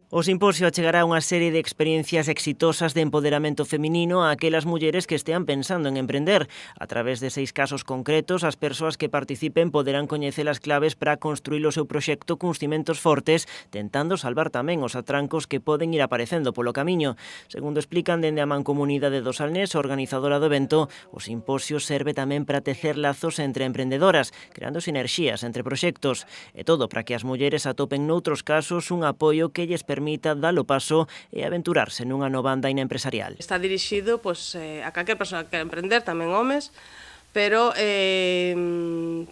O simposio achegará unha serie de experiencias exitosas de empoderamento feminino a aquelas mulleres que estean pensando en emprender. A través de 6 casos concretos, as persoas que participen poderán coñecer as claves para construir o seu proxecto cuns cimentos fortes, tentando salvar tamén os atrancos que poden ir aparecendo polo camiño. Segundo explican dende a Mancomunidade do Salnés, organizadora do evento, o simposio serve tamén para tecer lazos entre emprendedoras, creando sinerxías entre proxectos. E todo para que as mulleres atopen noutros casos un apoio que lles permita dar o paso e aventurarse nunha nova andaina empresarial. Está dirixido a calquer persoa que quera emprender, tamén homes, pero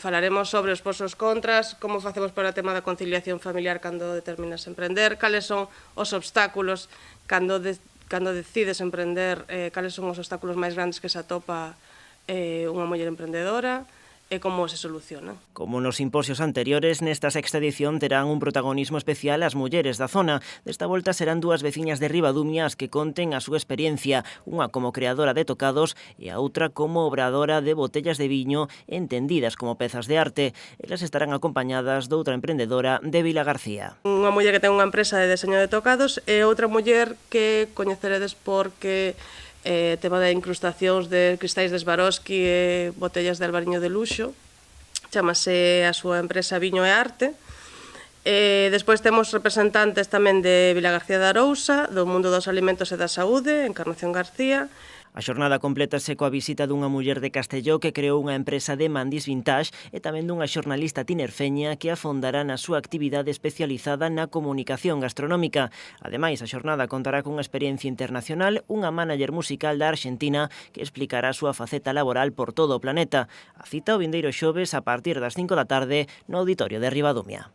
falaremos sobre os pros e os contras, como facemos para o tema da conciliación familiar cando determinas emprender, cales son os obstáculos cando decides emprender, cales son os obstáculos máis grandes que se atopa unha muller emprendedora, e como se soluciona. Como nos simposios anteriores, nesta sexta edición terán un protagonismo especial as mulleres da zona. Desta volta serán 2 veciñas de Ribadumia as que conten a súa experiencia, unha como creadora de tocados e a outra como obradora de botellas de viño entendidas como pezas de arte. Elas estarán acompañadas doutra emprendedora de Vila García. Unha muller que ten unha empresa de deseño de tocados e outra muller que coñeceredes porque tema de incrustacións de cristais de Swarovski e botellas de albariño de luxo. Chámase a súa empresa Viño e Arte. Despois temos representantes tamén de Vila García de Arousa, do mundo dos alimentos e da saúde, Encarnación García. A xornada complétase coa visita dunha muller de Castelló que creou unha empresa de mandis vintage e tamén dunha xornalista tinerfeña que afondará na súa actividade especializada na comunicación gastronómica. Ademais, a xornada contará cunha experiencia internacional, unha manager musical da Argentina que explicará a súa faceta laboral por todo o planeta. A cita o vindeiro xoves a partir das 5 da tarde no Auditorio de Ribadumia.